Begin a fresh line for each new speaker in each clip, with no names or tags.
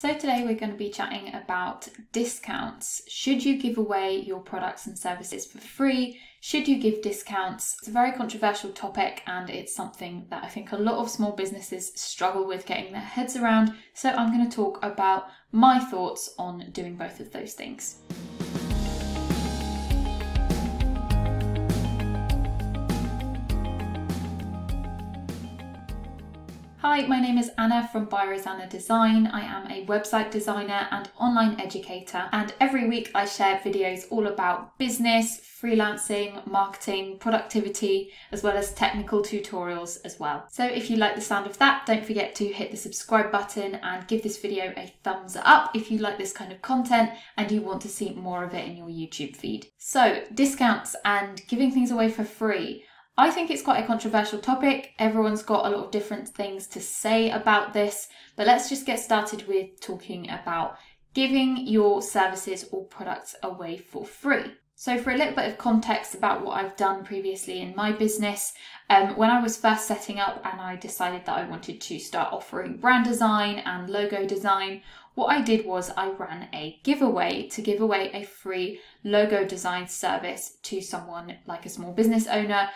So today we're going to be chatting about discounts. Should you give away your products and services for free? Should you give discounts? It's a very controversial topic and it's something that I think a lot of small businesses struggle with getting their heads around. So I'm going to talk about my thoughts on doing both of those things. Hi, my name is Anna from By Rosanna Design. I am a website designer and online educator, and every week I share videos all about business, freelancing, marketing, productivity, as well as technical tutorials as well. So if you like the sound of that, don't forget to hit the subscribe button and give this video a thumbs up if you like this kind of content and you want to see more of it in your YouTube feed. So discounts and giving things away for free. I think it's quite a controversial topic. Everyone's got a lot of different things to say about this, but let's just get started with talking about giving your services or products away for free. So for a little bit of context about what I've done previously in my business, when I was first setting up and I decided that I wanted to start offering brand design and logo design, what I did was I ran a giveaway to give away a free logo design service to someone like a small business owner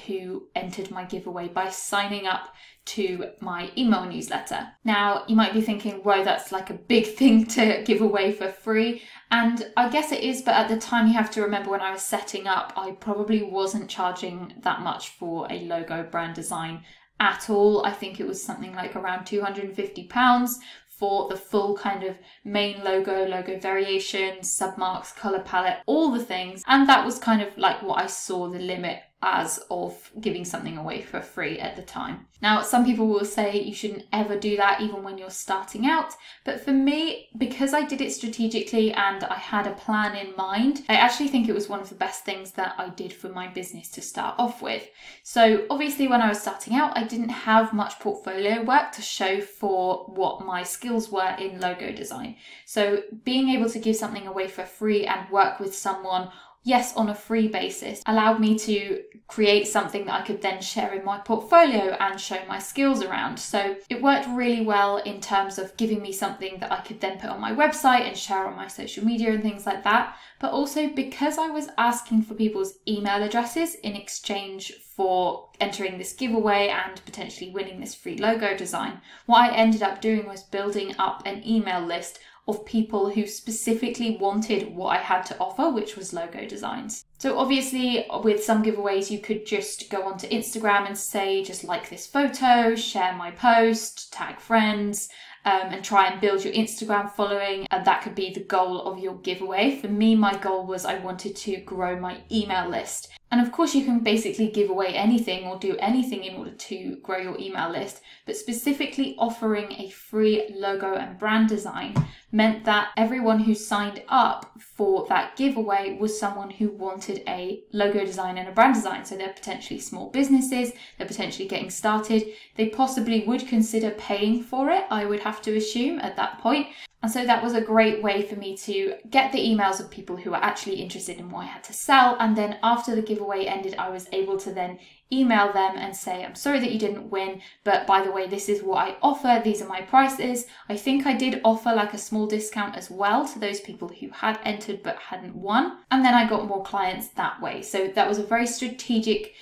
who entered my giveaway by signing up to my email newsletter. Now, you might be thinking, whoa, that's like a big thing to give away for free. And I guess it is, but at the time you have to remember when I was setting up, I probably wasn't charging that much for a logo brand design at all. I think it was something like around £250 for the full kind of main logo variations, submarks, color palette, all the things. And that was kind of like what I saw the limit as of giving something away for free at the time. Now, some people will say you shouldn't ever do that even when you're starting out. But for me, because I did it strategically and I had a plan in mind, I actually think it was one of the best things that I did for my business to start off with. So obviously when I was starting out, I didn't have much portfolio work to show for what my skills were in logo design. So being able to give something away for free and work with someone, yes, on a free basis, allowed me to create something that I could then share in my portfolio and show my skills around. So it worked really well in terms of giving me something that I could then put on my website and share on my social media and things like that. But also because I was asking for people's email addresses in exchange for entering this giveaway and potentially winning this free logo design, what I ended up doing was building up an email list of people who specifically wanted what I had to offer, which was logo designs. So obviously with some giveaways, you could just go onto Instagram and say, just like this photo, share my post, tag friends, and try and build your Instagram following. And that could be the goal of your giveaway. For me, my goal was I wanted to grow my email list. And of course, you can basically give away anything or do anything in order to grow your email list, but specifically offering a free logo and brand design meant that everyone who signed up for that giveaway was someone who wanted a logo design and a brand design. So they're potentially small businesses, they're potentially getting started. They possibly would consider paying for it, I would have to assume at that point. And so that was a great way for me to get the emails of people who were actually interested in what I had to sell. And then after the giveaway ended, I was able to then email them and say, I'm sorry that you didn't win, but by the way, this is what I offer. These are my prices. I think I did offer like a small discount as well to those people who had entered but hadn't won. And then I got more clients that way. So that was a very strategic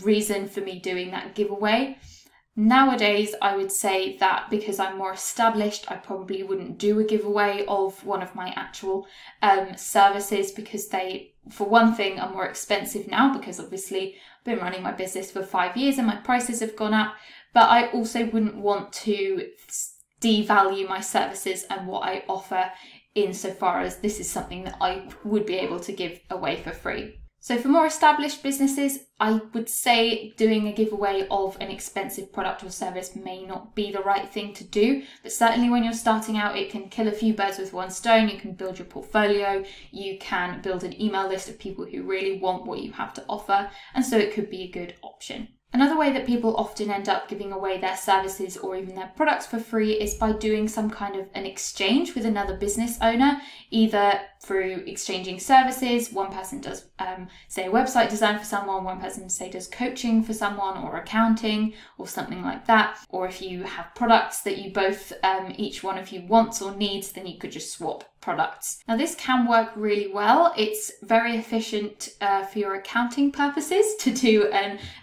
reason for me doing that giveaway. Nowadays, I would say that because I'm more established, I probably wouldn't do a giveaway of one of my actual services because they, for one thing, are more expensive now because obviously I've been running my business for 5 years and my prices have gone up. But I also wouldn't want to devalue my services and what I offer insofar as this is something that I would be able to give away for free. So for more established businesses, I would say doing a giveaway of an expensive product or service may not be the right thing to do, but certainly when you're starting out, it can kill a few birds with one stone. You can build your portfolio, you can build an email list of people who really want what you have to offer, and so it could be a good option. Another way that people often end up giving away their services or even their products for free is by doing some kind of an exchange with another business owner, either through exchanging services. One person does, say, a website design for someone, one person, say, does coaching for someone or accounting or something like that. Or if you have products that you both, each one of you wants or needs, then you could just swap products. Now, this can work really well. It's very efficient for your accounting purposes to do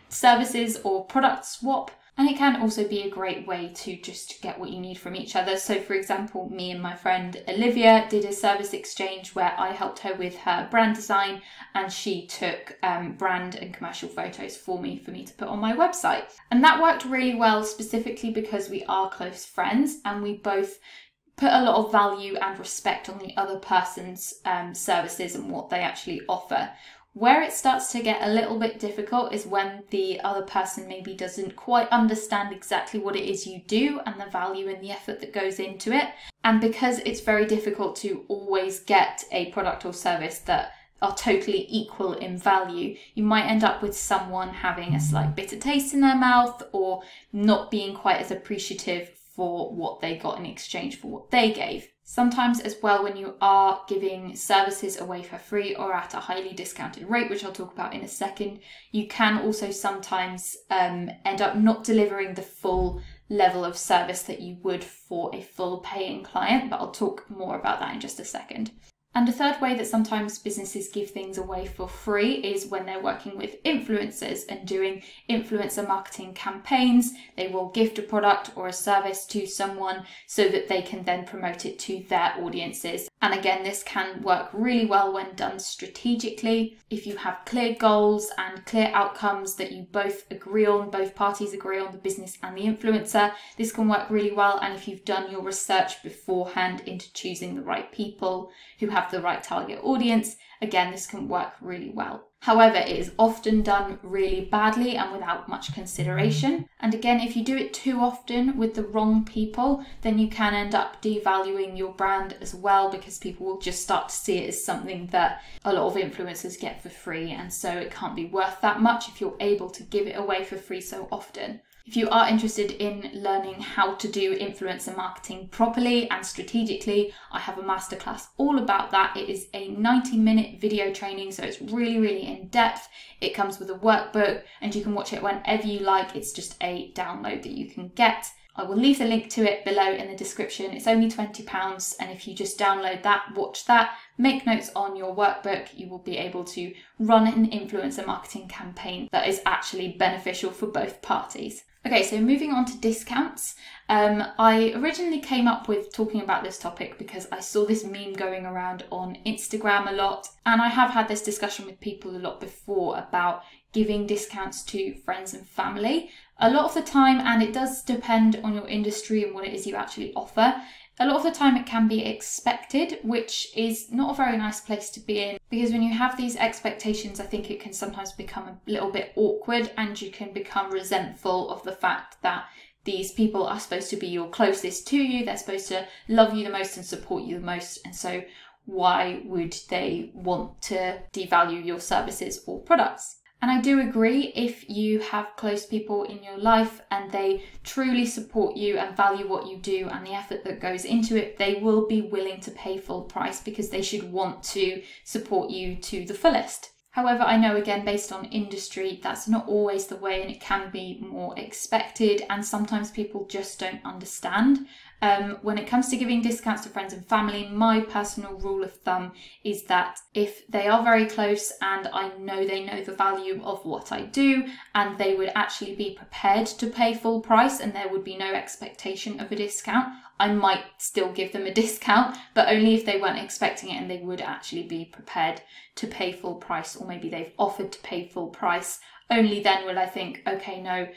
services or product swap, and it can also be a great way to just get what you need from each other. So for example, me and my friend Olivia did a service exchange where I helped her with her brand design and she took brand and commercial photos for me to put on my website. And that worked really well, specifically because we are close friends and we both put a lot of value and respect on the other person's services and what they actually offer. Where it starts to get a little bit difficult is when the other person maybe doesn't quite understand exactly what it is you do and the value and the effort that goes into it. And because it's very difficult to always get a product or service that are totally equal in value, you might end up with someone having a slight bitter taste in their mouth or not being quite as appreciative for what they got in exchange for what they gave. Sometimes as well, when you are giving services away for free or at a highly discounted rate, which I'll talk about in a second, you can also sometimes end up not delivering the full level of service that you would for a full paying client, but I'll talk more about that in just a second. And a third way that sometimes businesses give things away for free is when they're working with influencers and doing influencer marketing campaigns. They will gift a product or a service to someone so that they can then promote it to their audiences. And again, this can work really well when done strategically. If you have clear goals and clear outcomes that you both agree on, both parties agree on, the business and the influencer, this can work really well. And if you've done your research beforehand into choosing the right people who have the right target audience, again, this can work really well. However, it is often done really badly and without much consideration. And again, if you do it too often with the wrong people, then you can end up devaluing your brand as well, because people will just start to see it as something that a lot of influencers get for free. And so it can't be worth that much if you're able to give it away for free so often. If you are interested in learning how to do influencer marketing properly and strategically, I have a masterclass all about that. It is a 90-minute video training, so it's really, really in depth. It comes with a workbook and you can watch it whenever you like. It's just a download that you can get. I will leave the link to it below in the description. It's only £20, and if you just download that, watch that, make notes on your workbook, you will be able to run an influencer marketing campaign that is actually beneficial for both parties. Okay, so moving on to discounts. I originally came up with talking about this topic because I saw this meme going around on Instagram a lot, and I have had this discussion with people a lot before about giving discounts to friends and family. A lot of the time, and it does depend on your industry and what it is you actually offer, a lot of the time it can be expected, which is not a very nice place to be in, because when you have these expectations, I think it can sometimes become a little bit awkward and you can become resentful of the fact that these people are supposed to be your closest to you, they're supposed to love you the most and support you the most, and so why would they want to devalue your services or products? And I do agree, if you have close people in your life and they truly support you and value what you do and the effort that goes into it, they will be willing to pay full price because they should want to support you to the fullest. However, I know, again, based on industry, that's not always the way and it can be more expected, and sometimes people just don't understand. When it comes to giving discounts to friends and family, my personal rule of thumb is that if they are very close and I know they know the value of what I do and they would actually be prepared to pay full price and there would be no expectation of a discount, I might still give them a discount, but only if they weren't expecting it and they would actually be prepared to pay full price, or maybe they've offered to pay full price. Only then will I think, okay, no,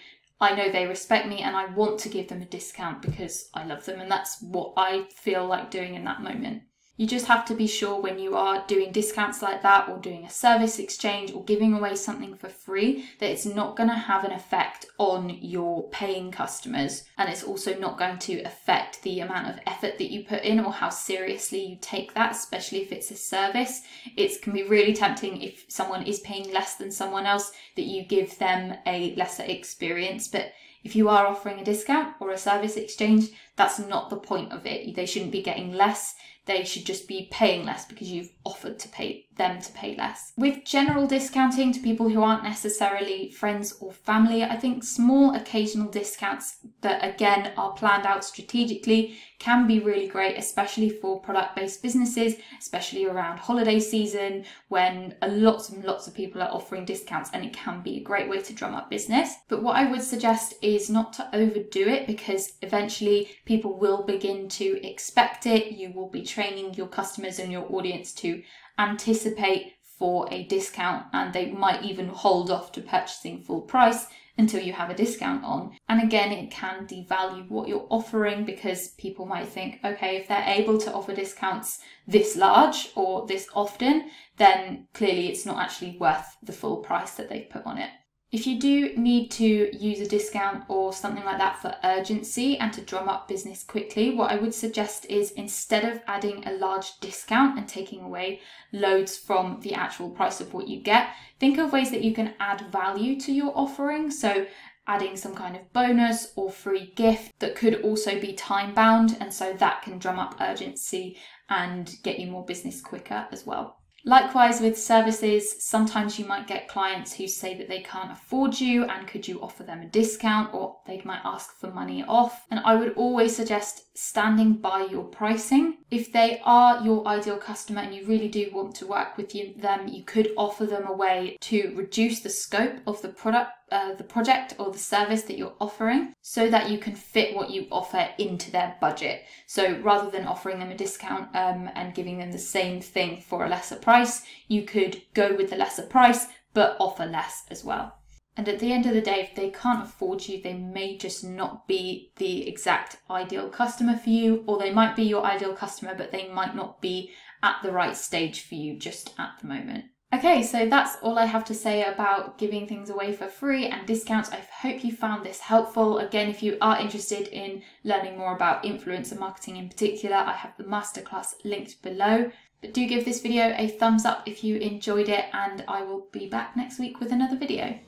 I know they respect me and I want to give them a discount because I love them, and that's what I feel like doing in that moment. You just have to be sure when you are doing discounts like that, or doing a service exchange, or giving away something for free, that it's not going to have an effect on your paying customers, and it's also not going to affect the amount of effort that you put in or how seriously you take that, especially if it's a service. It can be really tempting if someone is paying less than someone else that you give them a lesser experience, but if you are offering a discount or a service exchange, that's not the point of it. They shouldn't be getting less. They should just be paying less because you've offered to pay them to pay less. With general discounting to people who aren't necessarily friends or family, I think small occasional discounts that again are planned out strategically can be really great, especially for product-based businesses, especially around holiday season when lots and lots of people are offering discounts, and it can be a great way to drum up business. But what I would suggest is not to overdo it, because eventually people will begin to expect it. You will be training your customers and your audience to anticipate for a discount, and they might even hold off to purchasing full price until you have a discount on. And again, it can devalue what you're offering, because people might think, okay, if they're able to offer discounts this large or this often, then clearly it's not actually worth the full price that they've put on it. If you do need to use a discount or something like that for urgency and to drum up business quickly, what I would suggest is, instead of adding a large discount and taking away loads from the actual price of what you get, think of ways that you can add value to your offering. So adding some kind of bonus or free gift that could also be time bound, and so that can drum up urgency and get you more business quicker as well. Likewise with services, sometimes you might get clients who say that they can't afford you and could you offer them a discount, or they might ask for money off. And I would always suggest standing by your pricing. If they are your ideal customer and you really do want to work with them, you could offer them a way to reduce the scope of the project or the service that you're offering, so that you can fit what you offer into their budget. So rather than offering them a discount and giving them the same thing for a lesser price, you could go with the lesser price but offer less as well. And at the end of the day, if they can't afford you, they may just not be the exact ideal customer for you, or they might be your ideal customer but they might not be at the right stage for you just at the moment. Okay, so that's all I have to say about giving things away for free and discounts. I hope you found this helpful. Again, if you are interested in learning more about influencer marketing in particular, I have the masterclass linked below. But do give this video a thumbs up if you enjoyed it, and I will be back next week with another video.